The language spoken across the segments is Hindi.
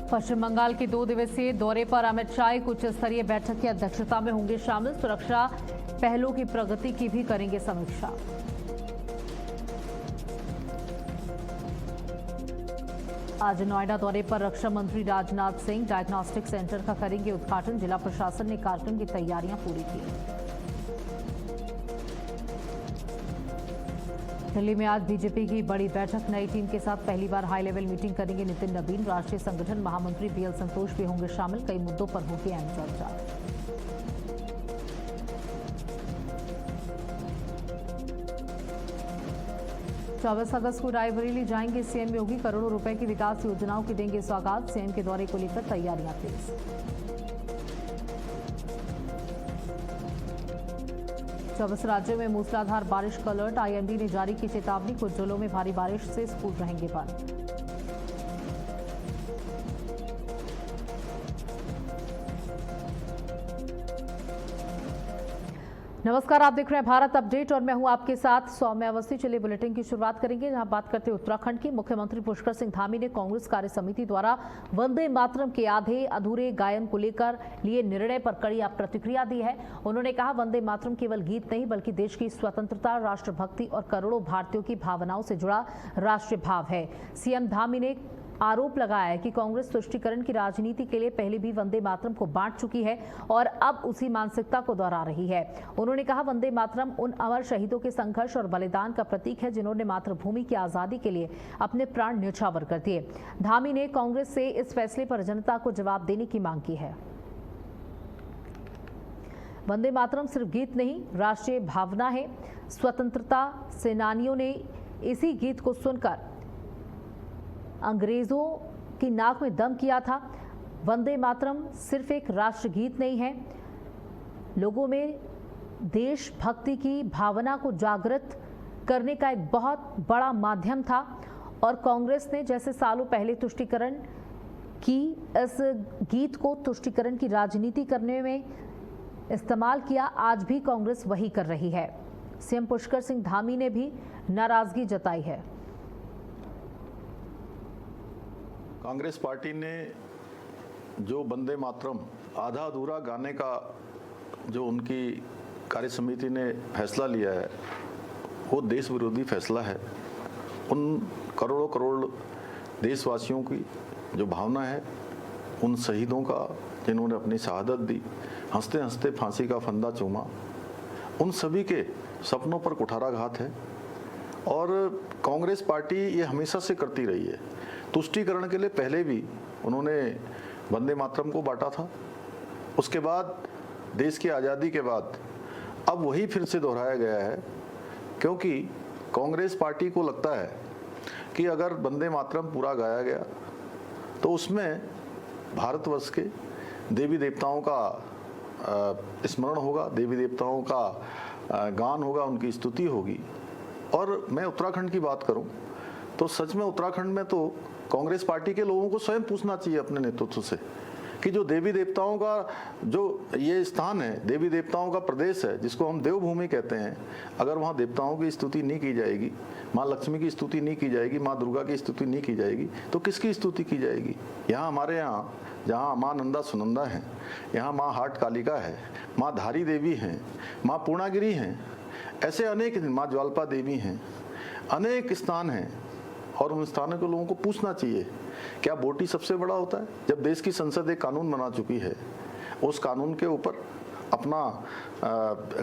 पश्चिम बंगाल के 2 दिवसीय दौरे पर अमित शाह एक उच्च स्तरीय बैठक की अध्यक्षता में होंगे शामिल। सुरक्षा पहलों की प्रगति की भी करेंगे समीक्षा। आज नोएडा दौरे पर रक्षा मंत्री राजनाथ सिंह डायग्नोस्टिक सेंटर का करेंगे उद्घाटन। जिला प्रशासन ने कार्यक्रम की तैयारियां पूरी की। दिल्ली में आज बीजेपी की बड़ी बैठक, नई टीम के साथ पहली बार हाई लेवल मीटिंग करेंगे नितिन नवीन। राष्ट्रीय संगठन महामंत्री बीएल संतोष भी होंगे शामिल। कई मुद्दों पर होगी अहम चर्चा। चौबीस अगस्त को रायबरेली जाएंगे सीएम योगी। करोड़ों रुपए की विकास योजनाओं की देंगे सौगात। सीएम के दौरे को लेकर तैयारियां तेज। 24 राज्यों में मूसलाधार बारिश का अलर्ट। आईएमडी ने जारी की चेतावनी। कुछ जिलों में भारी बारिश से स्कूल रहेंगे बंद। नमस्कार, आप देख रहे हैं भारत अपडेट और मैं हूं आपके साथ सौम्या अवस्थी। चलिए बुलेटिन की शुरुआत करेंगे, जहां बात करते हैं उत्तराखंड की। मुख्यमंत्री पुष्कर सिंह धामी ने कांग्रेस कार्य समिति द्वारा वंदे मातरम के आधे अधूरे गायन को लेकर लिए निर्णय पर कड़ी प्रतिक्रिया दी है। उन्होंने कहा, वंदे मातरम केवल गीत नहीं बल्कि देश की स्वतंत्रता, राष्ट्रभक्ति और करोड़ों भारतीयों की भावनाओं से जुड़ा राष्ट्रीय भाव है। सीएम धामी ने आरोप लगाया है कि कांग्रेस तुष्टीकरण की राजनीति के लिए पहले भी वंदे मातरम को बांट चुकी है और अब उसी मानसिकता को दोहरा रही है। उन्होंने कहा, वंदे मातरम उन अमर शहीदों के संघर्ष और बलिदान का प्रतीक है जिन्होंने मातृभूमि की आजादी के लिए अपने प्राण न्यौछावर कर दिए। धामी ने कांग्रेस से इस फैसले पर जनता को जवाब देने की मांग की है। वंदे मातरम सिर्फ गीत नहीं, राष्ट्रीय भावना है। स्वतंत्रता सेनानियों ने इसी गीत को सुनकर अंग्रेजों की नाक में दम किया था। वंदे मातरम सिर्फ एक राष्ट्रगीत नहीं है, लोगों में देशभक्ति की भावना को जागृत करने का एक बहुत बड़ा माध्यम था। और कांग्रेस ने जैसे सालों पहले तुष्टीकरण की इस गीत को तुष्टीकरण की राजनीति करने में इस्तेमाल किया, आज भी कांग्रेस वही कर रही है। सीएम पुष्कर सिंह धामी ने भी नाराजगी जताई है। कांग्रेस पार्टी ने जो वंदे मातरम आधा अधूरा गाने का जो उनकी कार्य समिति ने फैसला लिया है, वो देश विरोधी फैसला है। उन करोड़ों करोड़ देशवासियों की जो भावना है, उन शहीदों का जिन्होंने अपनी शहादत दी, हंसते हंसते फांसी का फंदा चूमा, उन सभी के सपनों पर कुठाराघात है। और कांग्रेस पार्टी ये हमेशा से करती रही है। तुष्टीकरण के लिए पहले भी उन्होंने वंदे मातरम को बांटा था। उसके बाद देश की आज़ादी के बाद अब वही फिर से दोहराया गया है, क्योंकि कांग्रेस पार्टी को लगता है कि अगर वंदे मातरम पूरा गाया गया तो उसमें भारतवर्ष के देवी देवताओं का स्मरण होगा, देवी देवताओं का गान होगा, उनकी स्तुति होगी। और मैं उत्तराखंड की बात करूं तो सच में उत्तराखंड में तो कांग्रेस पार्टी के लोगों को स्वयं पूछना चाहिए अपने नेतृत्व से कि जो देवी देवताओं का जो ये स्थान है, देवी देवताओं का प्रदेश है, जिसको हम देवभूमि कहते हैं, अगर वहाँ देवताओं की स्तुति नहीं की जाएगी, माँ लक्ष्मी की स्तुति नहीं की जाएगी, माँ दुर्गा की स्तुति नहीं की जाएगी, तो किसकी स्तुति की जाएगी? यहाँ हमारे यहाँ जहाँ माँ नंदा सुनंदा हैं, यहाँ माँ हाट कालिका है, माँ धारी देवी हैं, माँ पूर्णागिरी हैं, ऐसे अनेक, माँ ज्वाल्पा देवी हैं, अनेक स्थान हैं। और उन स्थानों के लोगों को पूछना चाहिए, क्या बोटी सबसे बड़ा होता है? जब देश की संसद एक कानून बना चुकी है, उस कानून के ऊपर अपना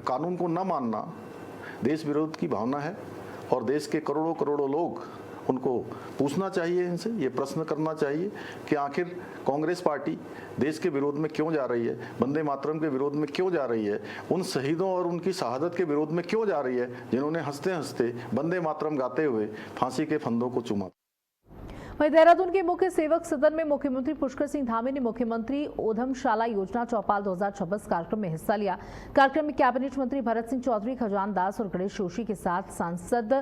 कानून को न मानना देश विरोध की भावना है। और देश के करोड़ों करोड़ों लोग, उनको पूछना चाहिए, इनसे ये प्रश्न करना चाहिए कि आखिर कांग्रेस पार्टी देश के विरोध में क्यों जा रही है, वंदे मातरम के विरोध में क्यों जा रही है, उन शहीदों और उनकी शहादत के विरोध में क्यों जा रही है जिन्होंने हंसते हंसते वंदे मातरम गाते हुए फांसी के फंदों को चूमा। वहीं देहरादून के मुख्य सेवक सदन में मुख्यमंत्री पुष्कर सिंह धामी ने मुख्यमंत्री उद्यमशाला योजना चौपाल 2026 कार्यक्रम में हिस्सा लिया। कार्यक्रम में कैबिनेट मंत्री भरत सिंह चौधरी, खजान दास और गणेश जोशी के साथ सांसद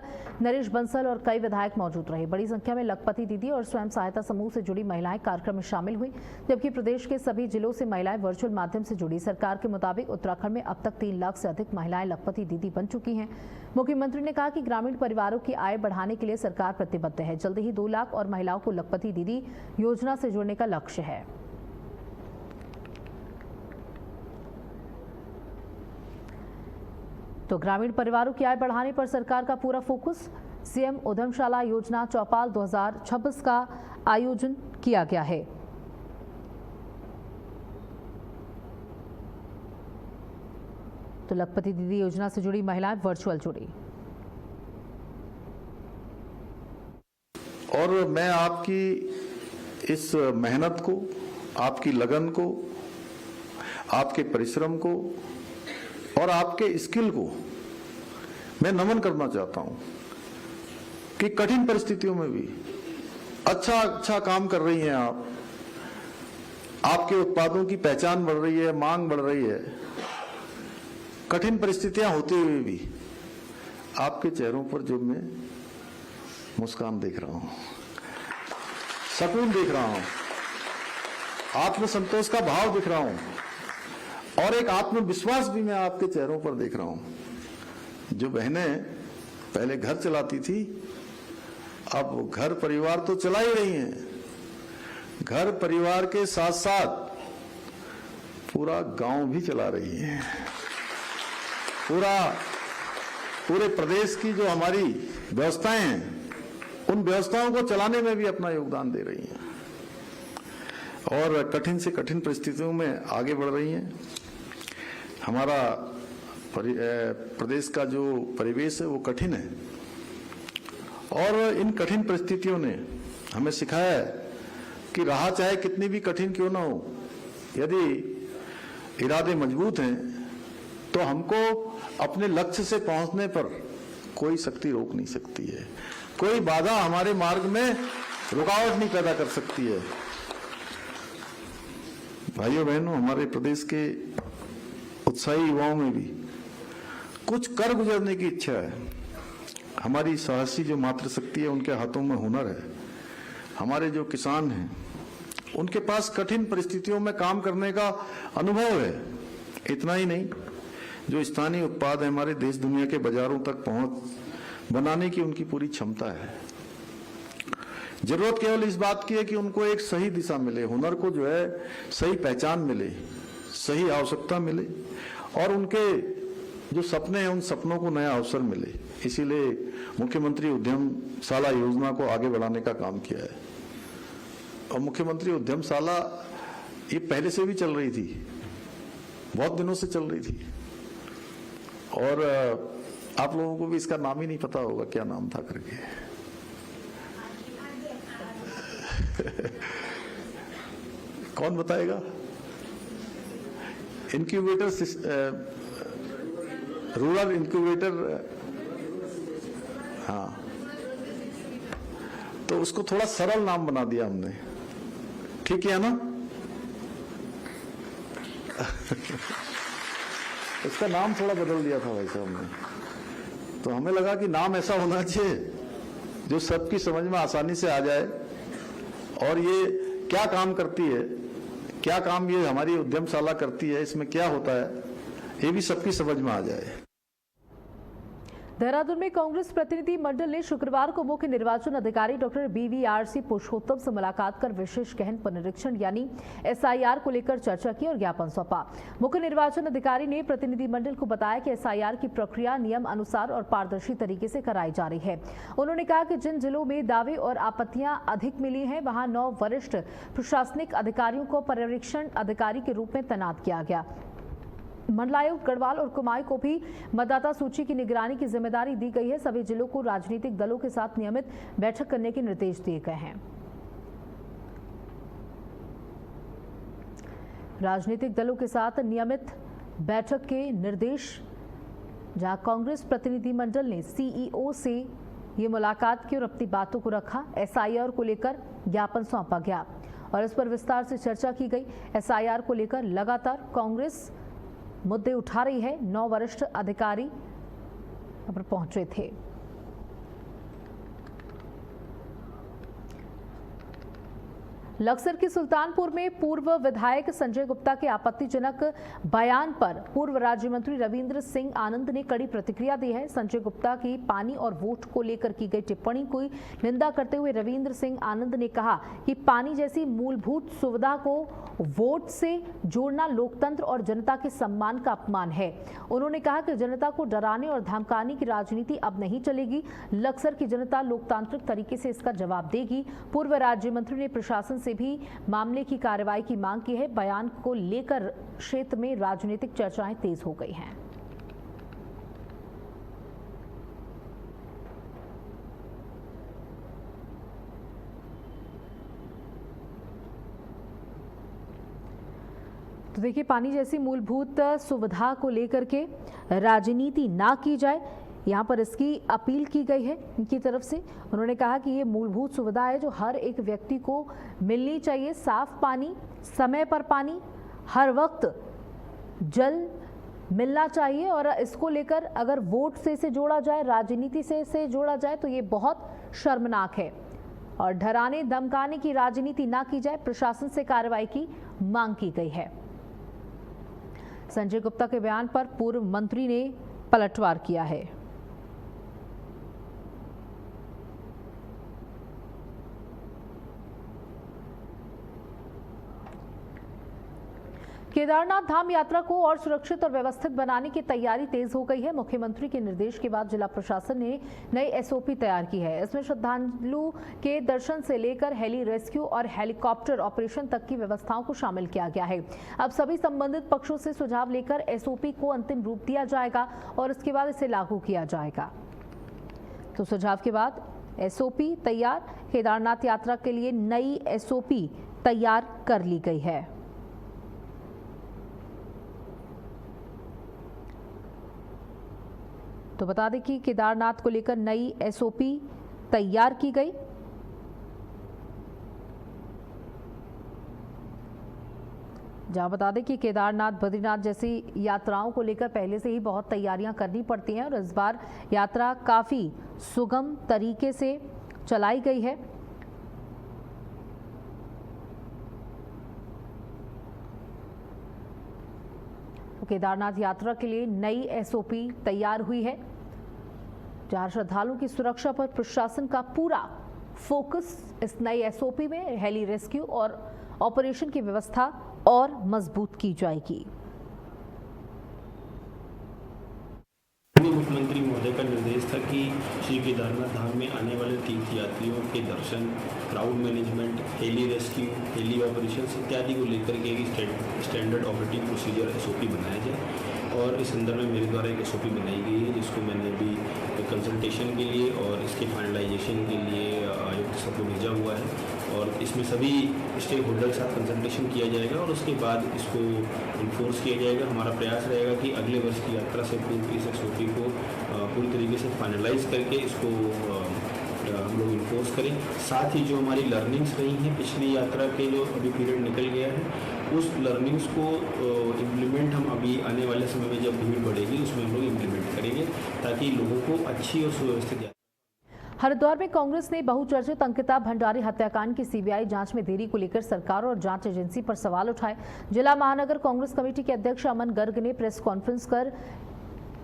नरेश बंसल और कई विधायक मौजूद रहे। बड़ी संख्या में लखपति दीदी और स्वयं सहायता समूह से जुड़ी महिलाएं कार्यक्रम में शामिल हुई, जबकि प्रदेश के सभी जिलों से महिलाएं वर्चुअल माध्यम से जुड़ी। सरकार के मुताबिक उत्तराखंड में अब तक 3 लाख से अधिक महिलाएं लखपति दीदी बन चुकी हैं। मुख्यमंत्री ने कहा कि ग्रामीण परिवारों की आय बढ़ाने के लिए सरकार प्रतिबद्ध है। जल्द ही 2 लाख और महिला महिलाओं को लखपति दीदी योजना से जोड़ने का लक्ष्य है। तो ग्रामीण परिवारों की आय बढ़ाने पर सरकार का पूरा फोकस। सीएम उद्यमशाला योजना चौपाल 2026 का आयोजन किया गया है। तो लखपति दीदी योजना से जुड़ी महिलाएं वर्चुअल जुड़ी। और मैं आपकी इस मेहनत को, आपकी लगन को, आपके परिश्रम को और आपके स्किल को मैं नमन करना चाहता हूं कि कठिन परिस्थितियों में भी अच्छा काम कर रही हैं आप। आपके उत्पादों की पहचान बढ़ रही है, मांग बढ़ रही है। कठिन परिस्थितियां होते हुए भी आपके चेहरों पर जो मैं मुस्कान देख रहा हूं, सुकून देख रहा हूं, आत्मसंतोष का भाव दिख रहा हूं और एक आत्मविश्वास भी मैं आपके चेहरों पर देख रहा हूं। जो बहनें पहले घर चलाती थी, अब घर परिवार तो चला ही रही हैं, घर परिवार के साथ साथ पूरा गांव भी चला रही हैं। पूरे प्रदेश की जो हमारी व्यवस्थाएं हैं, उन व्यवस्थाओं को चलाने में भी अपना योगदान दे रही हैं और कठिन से कठिन परिस्थितियों में आगे बढ़ रही हैं। हमारा प्रदेश का जो परिवेश है वो कठिन है और इन कठिन परिस्थितियों ने हमें सिखाया है कि राह चाहे कितनी भी कठिन क्यों ना हो, यदि इरादे मजबूत हैं तो हमको अपने लक्ष्य से पहुंचने पर कोई शक्ति रोक नहीं सकती है, कोई बाधा हमारे मार्ग में रुकावट नहीं पैदा कर सकती है। भाइयों बहनों, हमारे प्रदेश के उत्साही युवाओं में भी कुछ कर गुजरने की इच्छा है। हमारी साहसी जो मातृशक्ति है, उनके हाथों में हुनर है। हमारे जो किसान हैं, उनके पास कठिन परिस्थितियों में काम करने का अनुभव है। इतना ही नहीं, जो स्थानीय उत्पाद है, हमारे देश दुनिया के बाजारों तक पहुंच बनाने की उनकी पूरी क्षमता है। जरूरत केवल इस बात की है कि उनको एक सही दिशा मिले, हुनर को जो है सही पहचान मिले, सही आवश्यकता मिले और उनके जो सपने हैं उन सपनों को नया अवसर मिले। इसीलिए मुख्यमंत्री उद्यमशाला योजना को आगे बढ़ाने का काम किया है। और मुख्यमंत्री उद्यमशाला ये पहले से भी चल रही थी, बहुत दिनों से चल रही थी और आप लोगों को भी इसका नाम ही नहीं पता होगा, क्या नाम था करके। कौन बताएगा? Incubator, rural incubator. हाँ, तो उसको थोड़ा सरल नाम बना दिया हमने, ठीक है ना? इसका नाम थोड़ा बदल दिया था भाई साहब ने। तो हमें लगा कि नाम ऐसा होना चाहिए जो सबकी समझ में आसानी से आ जाए और ये क्या काम करती है, क्या काम ये हमारी उद्यमशाला करती है, इसमें क्या होता है, ये भी सबकी समझ में आ जाए। देहरादून में कांग्रेस प्रतिनिधि मंडल ने शुक्रवार को मुख्य निर्वाचन अधिकारी डॉक्टर BVRC पुरुषोत्तम से मुलाकात कर विशेष गहन पुनरीक्षण यानी SIR को लेकर चर्चा की और ज्ञापन सौंपा। मुख्य निर्वाचन अधिकारी ने प्रतिनिधि मंडल को बताया कि SIR की प्रक्रिया नियम अनुसार और पारदर्शी तरीके से कराई जा रही है। उन्होंने कहा कि जिन जिलों में दावे और आपत्तियां अधिक मिली हैं, वहां 9 वरिष्ठ प्रशासनिक अधिकारियों को पर्यवेक्षण अधिकारी के रूप में तैनात किया गया। मंडलायुक्त गढ़वाल और कुमाऊं को भी मतदाता सूची की निगरानी की जिम्मेदारी दी गई है। सभी जिलों को राजनीतिक दलों के साथ नियमित बैठक करने के निर्देश दिए गए हैं। राजनीतिक दलों के साथ नियमित बैठक के निर्देश, जहां कांग्रेस प्रतिनिधि मंडल ने CEO से ये मुलाकात की और अपनी बातों को रखा। SIR को लेकर ज्ञापन सौंपा गया और इस पर विस्तार से चर्चा की गई। SIR को लेकर लगातार कांग्रेस मुद्दे उठा रही है। 9 वरिष्ठ अधिकारी यहाँ पर पहुंचे थे। लक्सर के सुल्तानपुर में पूर्व विधायक संजय गुप्ता के आपत्तिजनक बयान पर पूर्व राज्य मंत्री रविंद्र सिंह आनंद ने कड़ी प्रतिक्रिया दी है। संजय गुप्ता की पानी और वोट को लेकर की गई टिप्पणी की निंदा करते हुए रविंद्र सिंह आनंद ने कहा कि पानी जैसी मूलभूत सुविधा को वोट से जोड़ना लोकतंत्र और जनता के सम्मान का अपमान है। उन्होंने कहा कि जनता को डराने और धमकाने की राजनीति अब नहीं चलेगी। लक्सर की जनता लोकतांत्रिक तरीके से इसका जवाब देगी। पूर्व राज्य मंत्री ने प्रशासन से भी मामले की कार्रवाई की मांग की है। बयान को लेकर क्षेत्र में राजनीतिक चर्चाएं तेज हो गई हैं। तो देखिए, पानी जैसी मूलभूत सुविधा को लेकर के राजनीति ना की जाए, यहाँ पर इसकी अपील की गई है इनकी तरफ से। उन्होंने कहा कि ये मूलभूत सुविधा है जो हर एक व्यक्ति को मिलनी चाहिए। साफ पानी, समय पर पानी, हर वक्त जल मिलना चाहिए और इसको लेकर अगर वोट से इसे जोड़ा जाए, राजनीति से इसे जोड़ा जाए तो ये बहुत शर्मनाक है और डराने धमकाने की राजनीति ना की जाए। प्रशासन से कार्रवाई की मांग की गई है। संजय गुप्ता के बयान पर पूर्व मंत्री ने पलटवार किया है। केदारनाथ धाम यात्रा को और सुरक्षित और व्यवस्थित बनाने की तैयारी तेज हो गई है। मुख्यमंत्री के निर्देश के बाद जिला प्रशासन ने नई एसओपी तैयार की है। इसमें श्रद्धालु के दर्शन से लेकर हेली रेस्क्यू और हेलीकॉप्टर ऑपरेशन तक की व्यवस्थाओं को शामिल किया गया है। अब सभी संबंधित पक्षों से सुझाव लेकर एसओपी को अंतिम रूप दिया जाएगा और इसके बाद इसे लागू किया जाएगा। तो सुझाव के बाद एसओपी तैयार। केदारनाथ यात्रा के लिए नई एसओपी तैयार कर ली गई है। तो बता दें कि केदारनाथ को लेकर नई एसओपी तैयार की गई। जहां बता दें कि केदारनाथ, बद्रीनाथ जैसी यात्राओं को लेकर पहले से ही बहुत तैयारियां करनी पड़ती हैं और इस बार यात्रा काफी सुगम तरीके से चलाई गई है। केदारनाथ यात्रा के लिए नई एसओपी तैयार हुई है, जहां श्रद्धालुओं की सुरक्षा पर प्रशासन का पूरा फोकस इस नई एसओपी में हेली रेस्क्यू और ऑपरेशन की व्यवस्था और मजबूत की जाएगी। मुख्यमंत्री महोदय का निर्देश था कि श्री केदारनाथ धाम में आने वाले तीर्थयात्रियों के दर्शन, crowd management, heli rescue, heli operations इत्यादि को लेकर के एक स्टैंडर्ड ऑपरेटिंग प्रोसीजर एसओपी बनाया जाए और इस संदर्भ में मेरे द्वारा एक एसओपी बनाई गई है, जिसको मैंने अभी कंसल्टेशन के लिए और इसके फाइनलाइजेशन के लिए आयुक्त सबको भेजा हुआ है और इसमें सभी स्टेक होल्डर के साथ कंसल्टेशन किया जाएगा और उसके बाद इसको इन्फोर्स किया जाएगा। हमारा प्रयास रहेगा कि अगले वर्ष की यात्रा से पूर्व इस एसओपी को पूरी तरीके से फाइनलाइज करके इसको हम लोग इन्फोर्स करें। साथ ही जो हमारी लर्निंग्स रही हैं पिछली यात्रा के जो अभी पीरियड निकल गया है, उस लर्निंग्स को इम्प्लीमेंट हम अभी आने वाले समय में जब भीड़ बढ़ेगी उसमें हम लोग इम्प्लीमेंट करेंगे ताकि लोगों को अच्छी और सुव्यवस्थित। हरिद्वार में कांग्रेस ने बहुचर्चित अंकिता भंडारी हत्याकांड की सीबीआई जांच में देरी को लेकर सरकार और जांच एजेंसी पर सवाल उठाए। जिला महानगर कांग्रेस कमेटी के अध्यक्ष अमन गर्ग ने प्रेस कॉन्फ्रेंस कर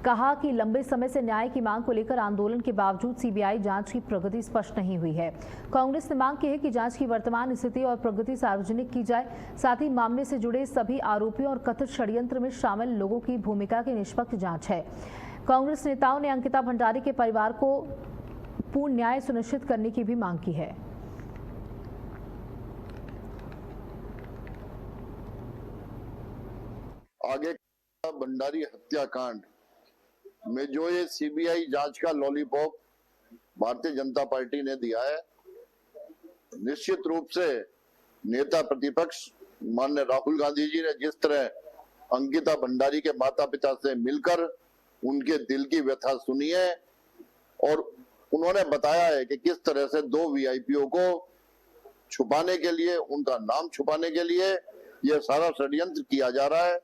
कहा कि लंबे समय से न्याय की मांग को लेकर आंदोलन के बावजूद सीबीआई जांच की प्रगति स्पष्ट नहीं हुई है। कांग्रेस ने मांग की है कि जांच की वर्तमान स्थिति और प्रगति सार्वजनिक की जाए। साथ ही मामले से जुड़े सभी आरोपियों और कथित षड्यंत्र में शामिल लोगों की भूमिका की निष्पक्ष जांच है। कांग्रेस नेताओं ने अंकिता भंडारी के परिवार को पूर्ण न्याय सुनिश्चित करने की भी मांग की है। आगे भंडारी हत्याकांड में जो ये सीबीआई जांच का लॉलीपॉप भारतीय जनता पार्टी ने दिया है, निश्चित रूप से नेता प्रतिपक्ष माननीय राहुल गांधी जी ने जिस तरह अंकिता भंडारी के माता पिता से मिलकर उनके दिल की व्यथा सुनी है और उन्होंने बताया है कि किस तरह से दो वीआईपीओ को छुपाने के लिए, उनका नाम छुपाने के लिए यह सारा षड्यंत्र किया जा रहा है।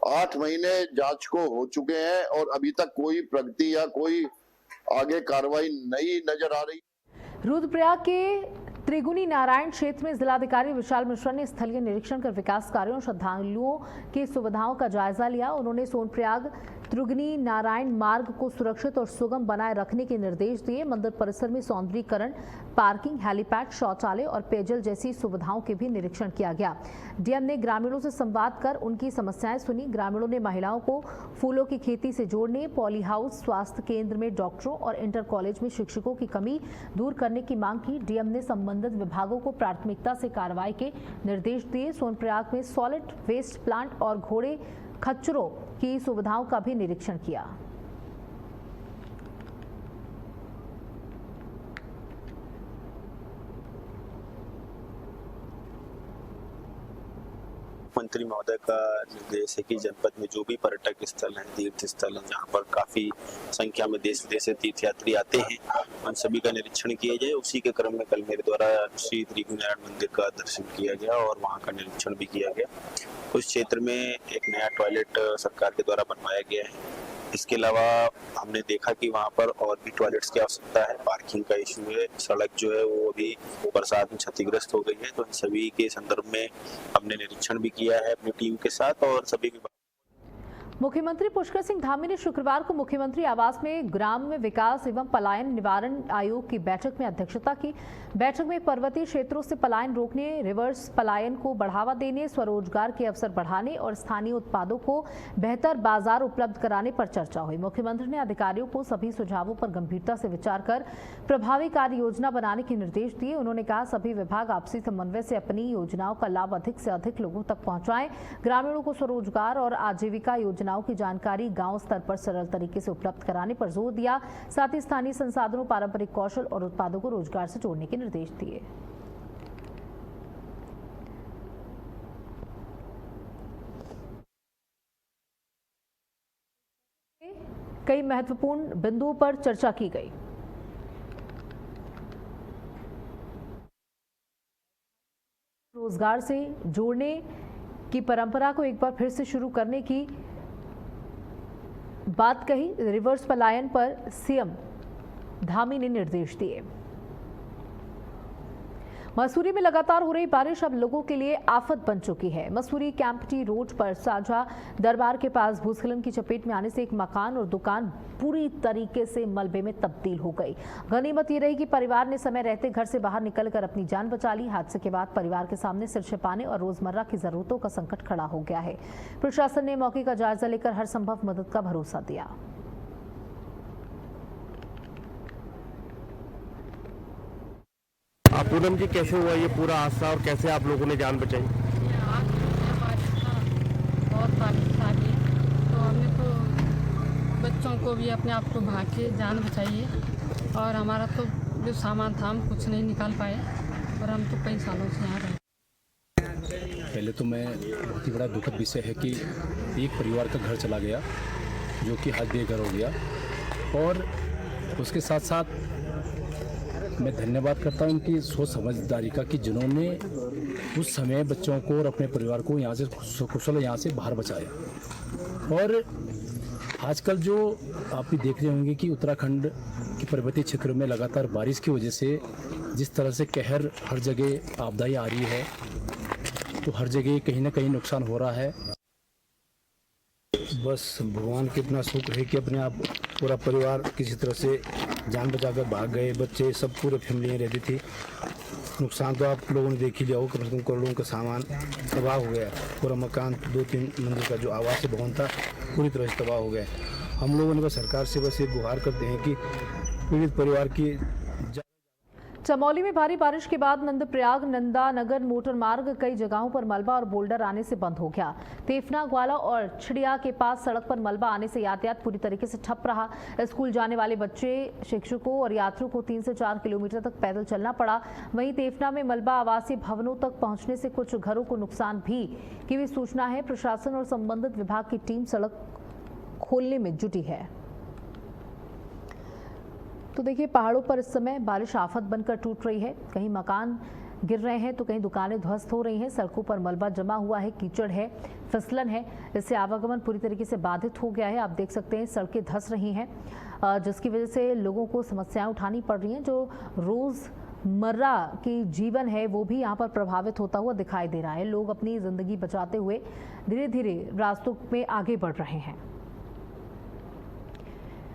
8 महीने जांच को हो चुके हैं और अभी तक कोई प्रगति या कोई आगे कार्रवाई नहीं नजर आ रही। रुद्रप्रयाग के त्रिगुनी नारायण क्षेत्र में जिलाधिकारी विशाल मिश्रा ने स्थलीय निरीक्षण कर विकास कार्यों और श्रद्धालुओं की सुविधाओं का जायजा लिया। उन्होंने सोनप्रयाग त्रिगुनी नारायण मार्ग को सुरक्षित और सुगम बनाए रखने के निर्देश दिए। मंदिर परिसर में सौंदर्यीकरण, पार्किंग, हेलीपैड, शौचालय और पेयजल जैसी सुविधाओं के भी निरीक्षण किया गया। डीएम ने ग्रामीणों से संवाद कर उनकी समस्याएं सुनी। ग्रामीणों ने महिलाओं को फूलों की खेती से जोड़ने, पॉली हाउस, स्वास्थ्य केंद्र में डॉक्टरों और इंटर कॉलेज में शिक्षकों की कमी दूर करने की मांग की। डीएम ने संबंधित विभागों को प्राथमिकता से कार्रवाई के निर्देश दिए। सोनप्रयाग में सॉलिड वेस्ट प्लांट और घोड़े खच्चरों की सुविधाओं का भी निरीक्षण किया। मंत्री महोदय का निर्देश है कि जनपद में जो भी पर्यटक स्थल हैं, तीर्थ स्थल हैं, जहाँ पर काफी संख्या में देश विदेश से तीर्थयात्री आते हैं, उन सभी का निरीक्षण किया जाए। उसी के क्रम में कल मेरे द्वारा श्री त्रिगुनी नारायण मंदिर का दर्शन किया गया और वहाँ का निरीक्षण भी किया गया। उस क्षेत्र में एक नया टॉयलेट सरकार के द्वारा बनवाया गया है। इसके अलावा हमने देखा कि वहाँ पर और भी टॉयलेट्स की आवश्यकता है। पार्किंग का इशू है, सड़क जो है वो अभी बरसात में क्षतिग्रस्त हो गई है। तो इन सभी के संदर्भ में हमने निरीक्षण भी किया है अपनी टीम के साथ और सभी मुख्यमंत्री पुष्कर सिंह धामी ने शुक्रवार को मुख्यमंत्री आवास में ग्राम्य विकास एवं पलायन निवारण आयोग की बैठक में अध्यक्षता की। बैठक में पर्वतीय क्षेत्रों से पलायन रोकने, रिवर्स पलायन को बढ़ावा देने, स्वरोजगार के अवसर बढ़ाने और स्थानीय उत्पादों को बेहतर बाजार उपलब्ध कराने पर चर्चा हुई। मुख्यमंत्री ने अधिकारियों को सभी सुझावों पर गंभीरता से विचार कर प्रभावी कार्य योजना बनाने के निर्देश दिए। उन्होंने कहा, सभी विभाग आपसी समन्वय से अपनी योजनाओं का लाभ अधिक से अधिक लोगों तक पहुंचाएं। ग्रामीणों को स्वरोजगार और आजीविका योजनाओं की जानकारी गांव स्तर पर सरल तरीके से उपलब्ध कराने पर जोर दिया। साथ ही स्थानीय संसाधनों, पारंपरिक कौशल और उत्पादों को रोजगार से जोड़ने के निर्देश दिए। कई महत्वपूर्ण बिंदुओं पर चर्चा की गई। रोजगार से जोड़ने की परंपरा को एक बार फिर से शुरू करने की बात कही। रिवर्स पलायन पर सीएम धामी ने निर्देश दिए। मसूरी में लगातार हो रही बारिश अब लोगों के लिए आफत बन चुकी है। मसूरी कैंपटी रोड पर साझा दरबार के पास भूस्खलन की चपेट में आने से एक मकान और दुकान पूरी तरीके से मलबे में तब्दील हो गई। गनीमत ये रही कि परिवार ने समय रहते घर से बाहर निकलकर अपनी जान बचा ली। हादसे के बाद परिवार के सामने सिर छिपाने और रोजमर्रा की जरूरतों का संकट खड़ा हो गया है। प्रशासन ने मौके का जायजा लेकर हर संभव मदद का भरोसा दिया। पूनम जी, कैसे हुआ ये पूरा हादसा और कैसे आप लोगों ने जान बचाई? बहुत बारिश आ गई तो हमने तो बच्चों को भी अपने आप को भाग के जान बचाई है और हमारा तो जो सामान था हम कुछ नहीं निकाल पाए और हम तो कई सालों से यहाँ रहे। पहले तो मैं बहुत ही बड़ा दुखद विषय है कि एक परिवार का घर चला गया जो कि हाथ बेघर हो गया और उसके साथ साथ मैं धन्यवाद करता हूं उनकी सोच समझदारी का कि जिन्होंने उस समय बच्चों को और अपने परिवार को यहाँ से कुशल यहाँ से बाहर बचाया। और आजकल जो आप भी देख रहे होंगे कि उत्तराखंड के पर्वतीय क्षेत्रों में लगातार बारिश की वजह से जिस तरह से कहर हर जगह आपदाई आ रही है, तो हर जगह कहीं ना कहीं नुकसान हो रहा है। बस भगवान के इतना शुक्र है कि अपने आप पूरा परिवार किसी तरह से जान बचाकर भाग गए। बच्चे सब पूरे फैमिली रहती थी। नुकसान तो आप लोगों ने देख ही लिया हो, कम से कम करोड़ों का सामान तबाह हो गया। पूरा मकान 2-3 मंजिल का जो आवासीय भवन था पूरी तरह से तबाह हो गया। हम लोगों ने बस सरकार से बस ये गुहार करते हैं कि पीड़ित परिवार की। चमोली में भारी बारिश के बाद नंदप्रयाग नंदानगर मोटर मार्ग कई जगहों पर मलबा और बोल्डर आने से बंद हो गया। तेफना, ग्वाला और छिड़िया के पास सड़क पर मलबा आने से यातायात पूरी तरीके से ठप रहा। स्कूल जाने वाले बच्चे, शिक्षकों और यात्रियों को 3 से 4 किलोमीटर तक पैदल चलना पड़ा। वहीं तेफना में मलबा आवासीय भवनों तक पहुंचने से कुछ घरों को नुकसान की भी सूचना है। प्रशासन और संबंधित विभाग की टीम सड़क खोलने में जुटी है। तो देखिए, पहाड़ों पर इस समय बारिश आफत बनकर टूट रही है। कहीं मकान गिर रहे हैं तो कहीं दुकानें ध्वस्त हो रही हैं। सड़कों पर मलबा जमा हुआ है, कीचड़ है, फिसलन है। इससे आवागमन पूरी तरीके से बाधित हो गया है। आप देख सकते हैं सड़कें धंस रही हैं, जिसकी वजह से लोगों को समस्याएं उठानी पड़ रही हैं जो रोजमर्रा की जीवन है वो भी यहाँ पर प्रभावित होता हुआ दिखाई दे रहा है। लोग अपनी जिंदगी बचाते हुए धीरे धीरे रास्तों में आगे बढ़ रहे हैं।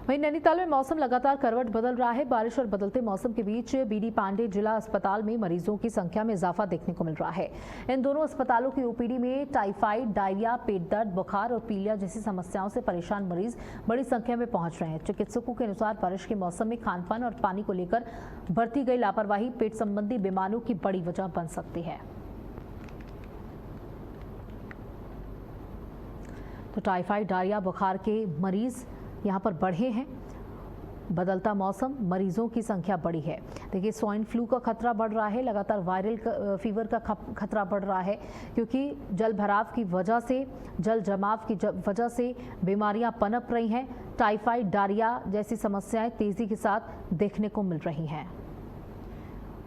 वहीं नैनीताल में मौसम लगातार करवट बदल रहा है। बारिश और बदलते मौसम के बीच बीडी पांडे जिला अस्पताल में मरीजों की संख्या में इजाफा देखने को मिल रहा है। इन दोनों अस्पतालों की ओपीडी में टाइफाइड, डायरिया, पेट दर्द, बुखार और पीलिया जैसी समस्याओं से परेशान मरीज बड़ी संख्या में पहुंच रहे हैं। चिकित्सकों के अनुसार बारिश के मौसम में खान-पान और पानी को लेकर बरती गई लापरवाही पेट संबंधी बीमारियों की बड़ी वजह बन सकती है। तो टाइफाइड, डायरिया, बुखार के मरीज यहाँ पर बढ़े हैं। बदलता मौसम, मरीजों की संख्या बढ़ी है। देखिए, स्वाइन फ्लू का खतरा बढ़ रहा है। लगातार वायरल फीवर का खतरा बढ़ रहा है क्योंकि जल भराव की वजह से, जल जमाव की वजह से बीमारियां पनप रही हैं। टाइफाइड, डायरिया जैसी समस्याएं तेजी के साथ देखने को मिल रही हैं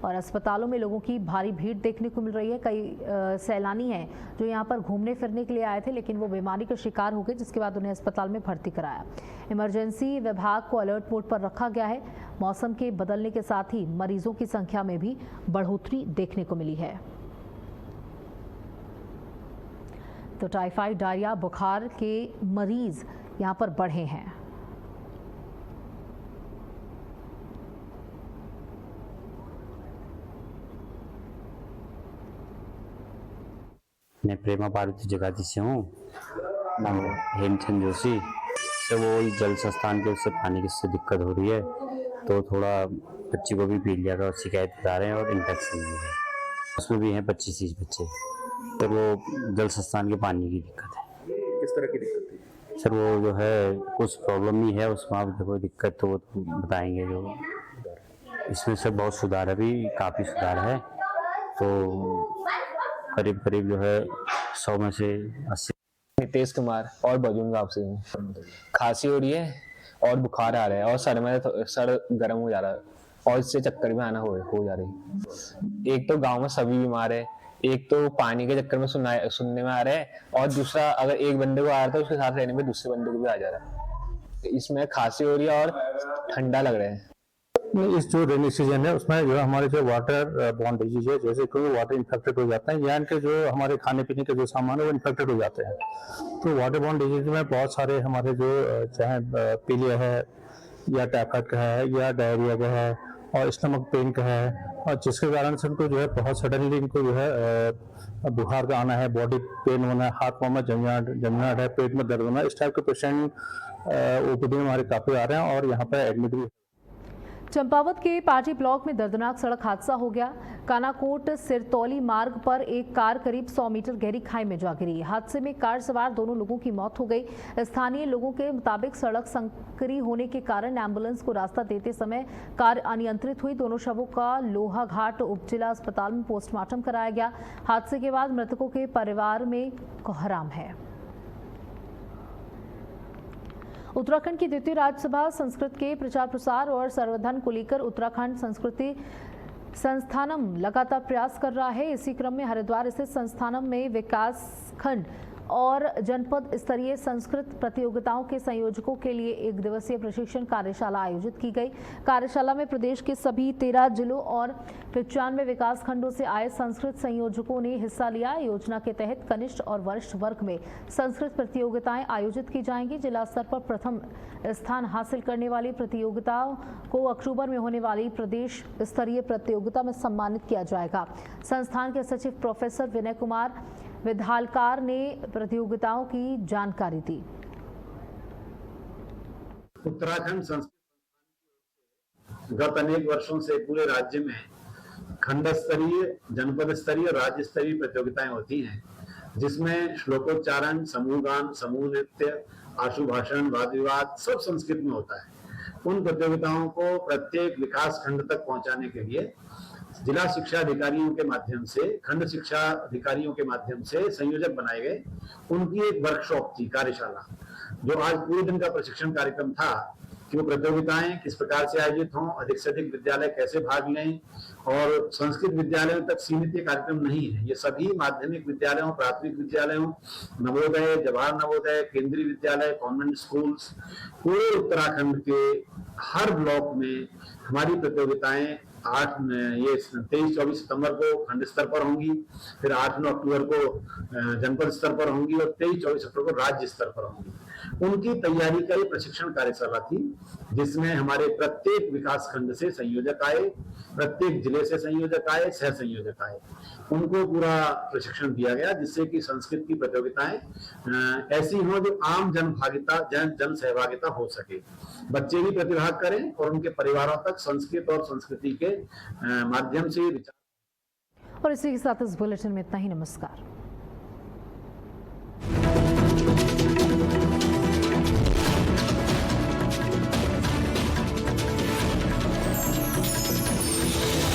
और अस्पतालों में लोगों की भारी भीड़ देखने को मिल रही है। कई सैलानी हैं जो यहाँ पर घूमने फिरने के लिए आए थे, लेकिन वो बीमारी का शिकार हो गए, जिसके बाद उन्हें अस्पताल में भर्ती कराया। इमरजेंसी विभाग को अलर्ट मोड पर रखा गया है। मौसम के बदलने के साथ ही मरीजों की संख्या में भी बढ़ोतरी देखने को मिली है। तो टाइफाइड, डायरिया, बुखार के मरीज यहाँ पर बढ़े हैं। मैं प्रेमा पार्वती जगाती से हूँ, नाम हेमचंद जोशी से। वो जल संस्थान के उससे पानी की उससे दिक्कत हो रही है, तो थोड़ा बच्ची को भी पीलिया का शिकायत बता रहे हैं और इन्फेक्शन भी है। उसमें भी हैं 25-30 बच्चे। तो वो जल संस्थान के पानी की दिक्कत है। किस तरह की दिक्कत थी? सर वो जो है कुछ प्रॉब्लम ही है उसमें, आप देखो दिक्कत तो वो बताएंगे। जो इसमें से बहुत सुधार है, अभी काफ़ी सुधार है। तो करीब करीब जो है 100 में से 80। नितेश कुमार और बजून गाँव से हूँ। खांसी हो रही है और बुखार आ रहा है और सर में सर गर्म हो जा रहा है और इससे चक्कर में आना हो जा रही है। एक तो गांव में सभी बीमार है, एक तो पानी के चक्कर में सुनने में आ रहा है और दूसरा अगर एक बंदे को आ रहा था उसके साथ रहने में दूसरे बंदे को भी आ जा रहा है। इसमें खांसी हो रही है और ठंडा लग रहा है। इस जो रेनी सीजन है उसमें जो हमारे जो वाटर बॉर्न डिजीज है, जैसे कोई वाटर इन्फेक्टेड हो जाते हैं, यानी कि जो हमारे खाने पीने के जो सामान है वो इन्फेक्टेड हो जाते हैं। तो वाटर बॉर्न डिजीज में बहुत सारे हमारे जो चाहे पीलिया है या टाइफाइड का है या डायरिया का है और स्टमक पेन का है, और जिसके कारण से उनको जो है बहुत सडनली इनको जो है बुखार का आना है, बॉडी पेन होना है, हाथ पाँव में जमझमाहट है, पेट में दर्द होना, इस टाइप के पेशेंट ओपीडी में हमारे काफ़ी आ रहे हैं और यहाँ पर एडमिट भी। चंपावत के पार्टी ब्लॉक में दर्दनाक सड़क हादसा हो गया। कानाकोट सिरतौली मार्ग पर एक कार करीब 100 मीटर गहरी खाई में जा गिरी। हादसे में कार सवार दोनों लोगों की मौत हो गई। स्थानीय लोगों के मुताबिक सड़क संकरी होने के कारण एम्बुलेंस को रास्ता देते समय कार अनियंत्रित हुई। दोनों शवों का लोहाघाट उप जिला अस्पताल में पोस्टमार्टम कराया गया। हादसे के बाद मृतकों के परिवार में कोहराम है। उत्तराखंड की द्वितीय राज्यसभा संस्कृत के प्रचार प्रसार और संवर्धन को लेकर उत्तराखंड संस्कृति संस्थानम लगातार प्रयास कर रहा है। इसी क्रम में हरिद्वार स्थित संस्थानम में विकास खंड और जनपद स्तरीय संस्कृत प्रतियोगिताओं के संयोजकों के लिए एक दिवसीय प्रशिक्षण कार्यशाला आयोजित की गई। कार्यशाला में प्रदेश के सभी 13 जिलों और 95 विकास खंडों से आए संस्कृत संयोजकों ने हिस्सा लिया। योजना के तहत कनिष्ठ और वरिष्ठ वर्ग में संस्कृत प्रतियोगिताएं आयोजित की जाएंगी। जिला स्तर पर प्रथम स्थान हासिल करने वाली प्रतियोगिताओं को अक्टूबर में होने वाली प्रदेश स्तरीय प्रतियोगिता में सम्मानित किया जाएगा। संस्थान के सचिव प्रोफेसर विनय कुमार विधालकार ने प्रतियोगिताओं की जानकारी दी। उत्तराखंड संस्कृत गत अनेक वर्षों से पूरे राज्य में खंड स्तरीय, जनपद स्तरीय, राज्य स्तरीय प्रतियोगिताएं होती हैं, जिसमें श्लोकोच्चारण, समूह गान, समूह नृत्य, आशु भाषण, वाद विवाद सब संस्कृत में होता है। उन प्रतियोगिताओं को प्रत्येक विकास खंड तक पहुंचाने के लिए जिला शिक्षा अधिकारियों के माध्यम से, खंड शिक्षा अधिकारियों के माध्यम से संयोजक बनाए गए। उनकी एक वर्कशॉप थी, कार्यशाला, जो आज पूरे दिन का प्रशिक्षण कार्यक्रम था कि वो प्रतियोगिताएं किस प्रकार से आयोजित हों, अधिक से अधिक विद्यालय कैसे भाग लें। और संस्कृत विद्यालयों तक सीमित ये कार्यक्रम नहीं है, ये सभी माध्यमिक विद्यालयों, प्राथमिक विद्यालयों, नवोदय, जवाहर नवोदय, केंद्रीय विद्यालय, कॉन्वेंट स्कूल्स, पूरे उत्तराखंड के हर ब्लॉक में हमारी प्रतियोगिताएं 23-24 सितंबर को खंड स्तर पर होंगी, फिर 8-9 अक्टूबर को जनपद स्तर पर होंगी और 23-24 अक्टूबर को राज्य स्तर पर होंगी। उनकी तैयारी का ये प्रशिक्षण कार्यशाला थी, जिसमें हमारे प्रत्येक विकास खंड से संयोजक आए, प्रत्येक जिले से संयोजक आए, सह संयोजक आए, उनको पूरा प्रशिक्षण दिया गया, जिससे कि संस्कृत की प्रतियोगिताएं ऐसी हो जो आम जन सहभागिता हो सके, बच्चे भी प्रतिभाग करें और उनके परिवारों तक संस्कृत और संस्कृति के माध्यम से। और इसी के साथ इस बुलेटिन में इतना ही। नमस्कार।